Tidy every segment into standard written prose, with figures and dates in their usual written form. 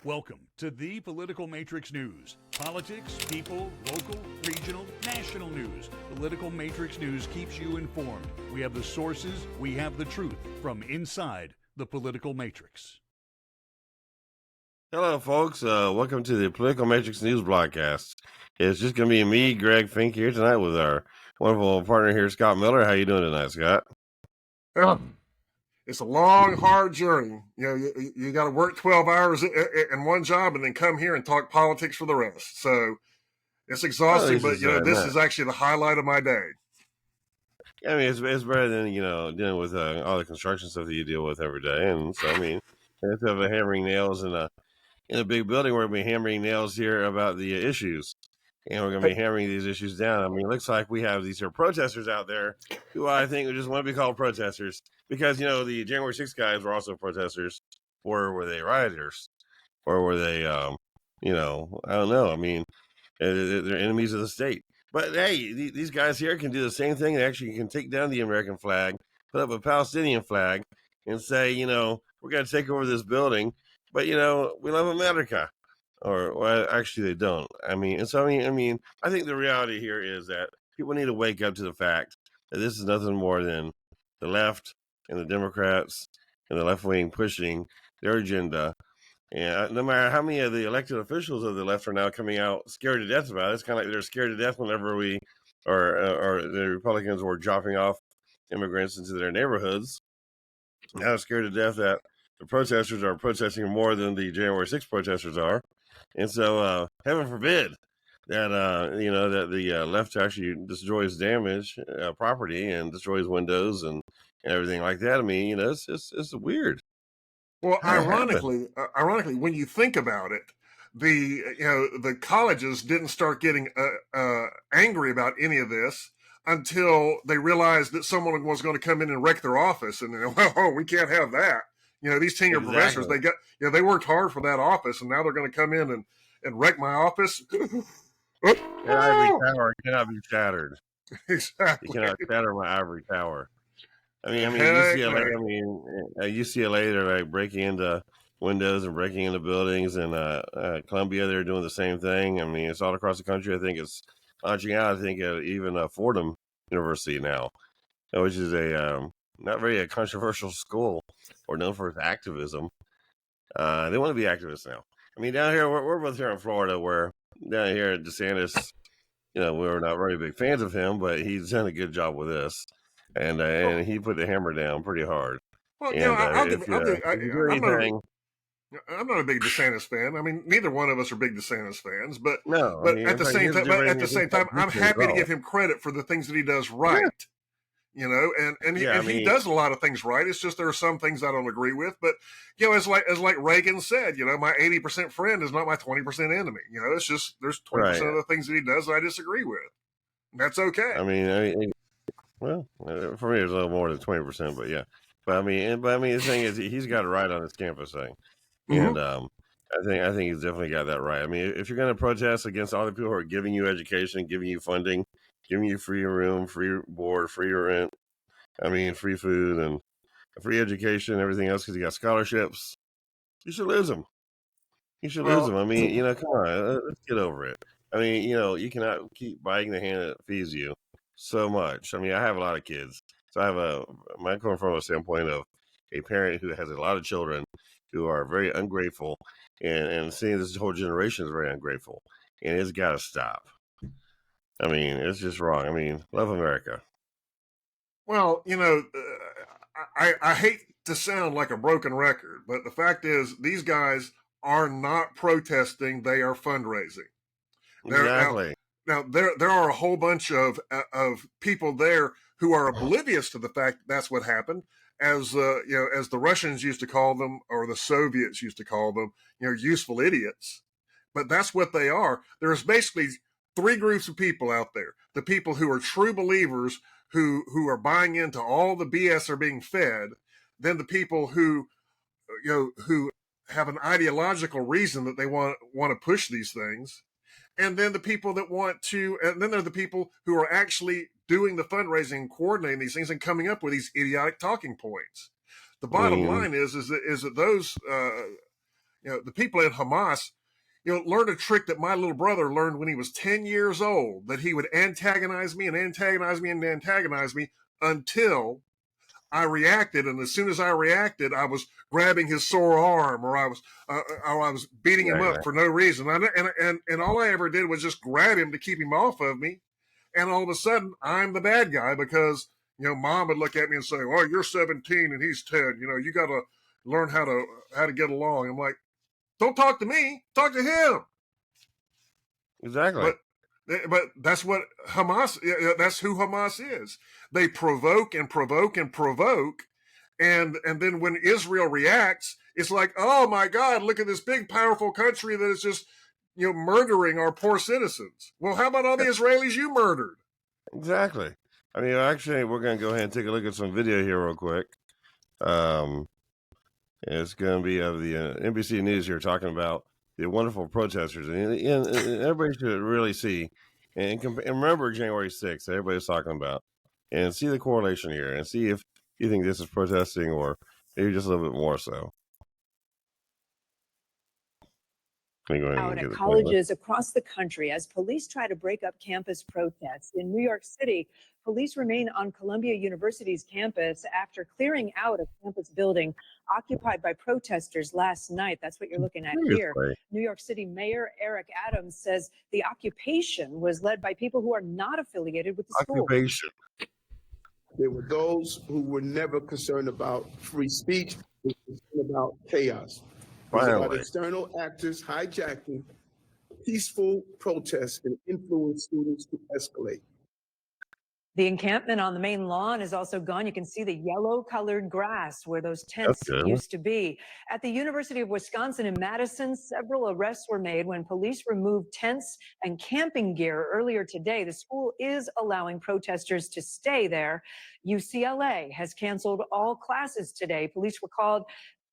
Welcome to the Political Matrix News. Politics, people, local, regional, national news. Political Matrix News keeps you informed. We have the sources, we have the truth from inside the political matrix. Hello, folks. Welcome to the Political Matrix News broadcast. It's just going to be me, Greg Fink, here tonight with our wonderful partner here, Scott Miller. How you doing tonight, Scott? It's a long, hard journey. You got to work 12 hours in one job and then come here and talk politics for the rest. So it's exhausting, but this is actually the highlight of my day. I mean, it's better than, dealing with all the construction stuff that you deal with every day. And so, I mean, instead of hammering nails in a big building, we're going to be hammering nails here about the issues. And we're going to be hammering these issues down. I mean, it looks like we have these here protesters out there who I think just want to be called protesters because, the January 6th guys were also protesters. Or were they rioters? Or were they, I don't know. I mean, they're enemies of the state. But, hey, these guys here can do the same thing. They actually can take down the American flag, put up a Palestinian flag, and say, we're going to take over this building. But, we love America. Or actually, they don't. I mean, I think the reality here is that people need to wake up to the fact that this is nothing more than the left and the Democrats and the left wing pushing their agenda. And no matter how many of the elected officials of the left are now coming out scared to death about it, it's kind of like they're scared to death whenever we or the Republicans were dropping off immigrants into their neighborhoods. Now they're scared to death that the protesters are protesting more than the January 6th protesters are. And so, heaven forbid that, that the left actually destroys property and destroys windows and everything like that. I mean, it's weird. Well, ironically, when you think about it, the colleges didn't start getting angry about any of this until they realized that someone was going to come in and wreck their office, and we can't have that. These tenure professors, they worked hard for that office, and now they're going to come in and wreck my office. That ivory tower cannot be shattered. Exactly. You cannot shatter my ivory tower. I mean, UCLA, they're like breaking into windows and breaking into buildings, and Columbia, they're doing the same thing. I mean, it's all across the country. I think it's launching out. I think even Fordham University now, which is a not very a controversial school or known for its activism. They want to be activists now. I mean, down here, we're both here in Florida, where down here at DeSantis, we're not very big fans of him, but he's done a good job with this. And he put the hammer down pretty hard. Well, I'm not a big DeSantis fan. I mean, neither one of us are big DeSantis fans, but at the same time, I'm happy to give him credit for the things that he does right. Yeah. He does a lot of things right. It's just there are some things I don't agree with. But as like Reagan said, my 80% friend is not my 20% enemy. It's just there's 20% of the things that he does that I disagree with. And that's okay. I mean, well, for me, it's a little more than 20%, but yeah. But I mean, the thing is, he's got it right on his campus thing, and I think he's definitely got that right. I mean, if you're going to protest against all the people who are giving you education, giving you funding, giving you free room, free board, free rent, free food and free education, everything else, because you got scholarships, you should lose them. You should lose them. I mean, come on, let's get over it. I mean, you cannot keep biting the hand that feeds you so much. I mean, I have a lot of kids, so I come from a standpoint of a parent who has a lot of children who are very ungrateful, and seeing this whole generation is very ungrateful, and it's got to stop. I mean, it's just wrong. I mean, love America. Well, I hate to sound like a broken record, but the fact is these guys are not protesting. They are fundraising. Exactly. Now there are a whole bunch of people there who are oblivious to the fact that's what happened, as the Russians used to call them, or the Soviets used to call them, useful idiots. But that's what they are. There's basically three groups of people out there: the people who are true believers, who are buying into all the BS are being fed; then the people who have an ideological reason that they want to push these things. And then the people that and then there are the people who are actually doing the fundraising and coordinating these things and coming up with these idiotic talking points. The bottom line is that those the people at Hamas, learned a trick that my little brother learned when he was 10 years old, that he would antagonize me and antagonize me and antagonize me until I reacted. And as soon as I reacted, I was grabbing his sore arm, or I was beating him up for no reason. And all I ever did was just grab him to keep him off of me. And all of a sudden, I'm the bad guy because, mom would look at me and say, "Oh, you're 17 and he's 10. You got to learn how to get along." I'm like, "Don't talk to me. Talk to him." Exactly. But that's what Hamas. That's who Hamas is. They provoke and provoke and provoke, and then when Israel reacts, it's like, "Oh my God, look at this big, powerful country that is just murdering our poor citizens." Well, how about all the Israelis you murdered? Exactly. I mean, actually, we're going to go ahead and take a look at some video here real quick. It's going to be of the NBC News here talking about the wonderful protesters. And everybody should really see and remember January 6th, everybody's talking about, and see the correlation here and see if you think this is protesting or maybe just a little bit more so. Out at colleges across the country as police try to break up campus protests. In New York City, police remain on Columbia University's campus after clearing out a campus building occupied by protesters last night. That's what you're looking at here. New York City Mayor Eric Adams says the occupation was led by people who are not affiliated with the school. There were those who were never concerned about free speech, they were concerned about chaos. It's about external actors hijacking peaceful protests and influence students to escalate. The encampment on the main lawn is also gone. You can see the yellow-colored grass where those tents used to be. At the University of Wisconsin in Madison, several arrests were made when police removed tents and camping gear earlier today. The school is allowing protesters to stay there. UCLA has canceled all classes today. Police were called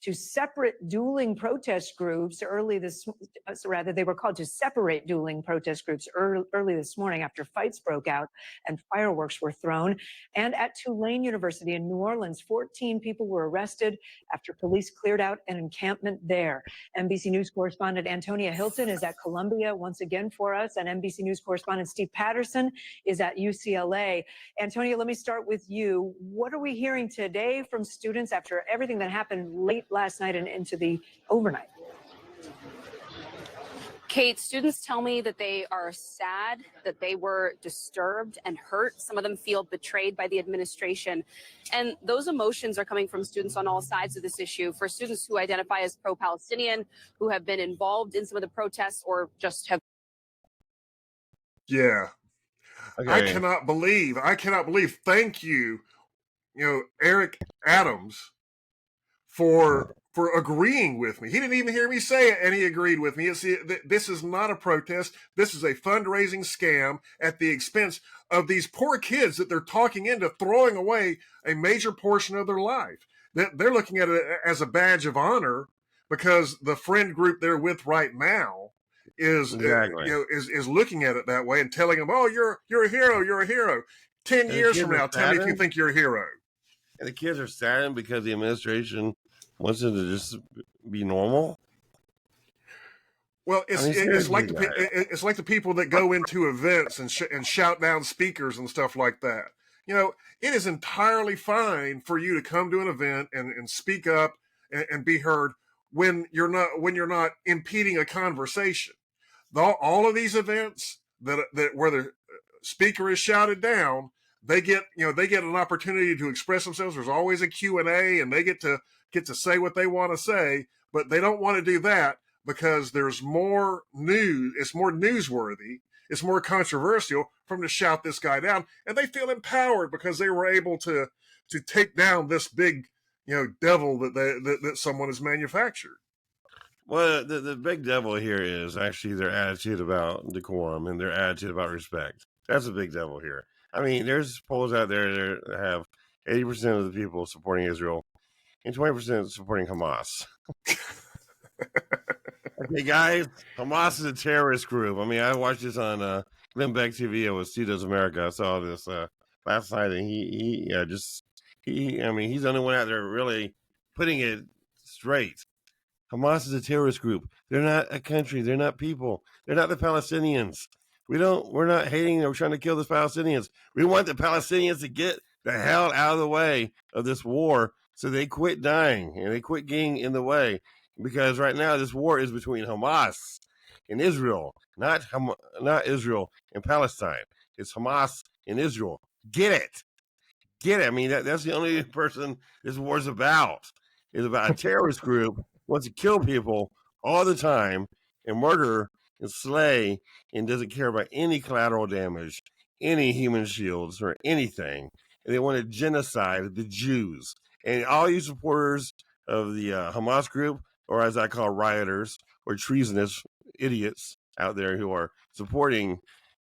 to separate dueling protest groups they were called to separate dueling protest groups early this morning after fights broke out and fireworks were thrown. And at Tulane University in New Orleans, 14 people were arrested after police cleared out an encampment there. NBC News correspondent Antonia Hilton is at Columbia once again for us, and NBC News correspondent Steve Patterson is at UCLA. Antonia, let me start with you. What are we hearing today from students after everything that happened late last night and into the overnight? Kate, students tell me that they are sad, that they were disturbed and hurt. Some of them feel betrayed by the administration. And those emotions are coming from students on all sides of this issue. For students who identify as pro-Palestinian, who have been involved in some of the protests or just have. Yeah. Okay. I cannot believe. Thank you, Eric Adams, for agreeing with me. He didn't even hear me say it, and he agreed with me. This is not a protest. This is a fundraising scam at the expense of these poor kids that they're talking into throwing away a major portion of their life. They're looking at it as a badge of honor because the friend group they're with right now is looking at it that way and telling them, "Oh, you're a hero. You're a hero." 10 years from now, tell me if you think you're a hero. And the kids are saddened because the administration wants it to just be normal. Well, it's like the people that go into events and shout down speakers and stuff like that. It is entirely fine for you to come to an event and speak up and be heard when you're not impeding a conversation. All of these events that where the speaker is shouted down, they get an opportunity to express themselves. There's always a Q&A, and they get to say what they want to say, but they don't want to do that because there's more news. It's more newsworthy. It's more controversial for them to shout this guy down, and they feel empowered because they were able to take down this big devil that someone has manufactured. Well, the big devil here is actually their attitude about decorum and their attitude about respect. That's the big devil here. I mean, there's polls out there that have 80% of the people supporting Israel and 20% supporting Hamas. Okay, guys, Hamas is a terrorist group. I mean, I watched this on Glenn Beck TV. It was Tito's America. I saw this last night, and he's the only one out there really putting it straight. Hamas is a terrorist group. They're not a country. They're not people. They're not the Palestinians. We're not hating or trying to kill the Palestinians. We want the Palestinians to get the hell out of the way of this war so they quit dying and they quit getting in the way. Because right now this war is between Hamas and Israel, not Israel and Palestine. It's Hamas and Israel. Get it. Get it. I mean, that's the only person this war's about. It's about a terrorist group who wants to kill people all the time and murder and slay and doesn't care about any collateral damage, any human shields or anything. And they want to genocide the Jews. And all you supporters of the Hamas group, or as I call rioters or treasonous idiots out there who are supporting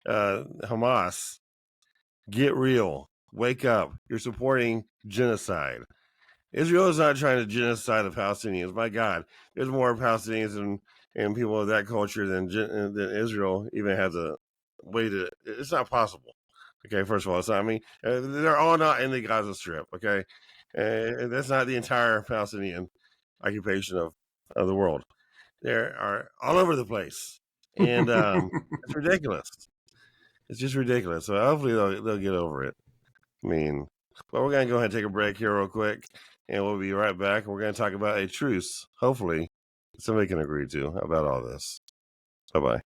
Hamas, get real. Wake up. You're supporting genocide. Israel is not trying to genocide the Palestinians. My God, there's more Palestinians and people of that culture than Israel even has a way to. It's not possible. Okay, first of all, so I mean, they're all not in the Gaza Strip. Okay, that's not the entire Palestinian occupation of the world. They are all over the place, and it's ridiculous. It's just ridiculous. So hopefully they'll get over it. I mean, but we're going to go ahead and take a break here real quick, and we'll be right back. We're going to talk about a truce, hopefully, somebody can agree to about all this. Bye-bye.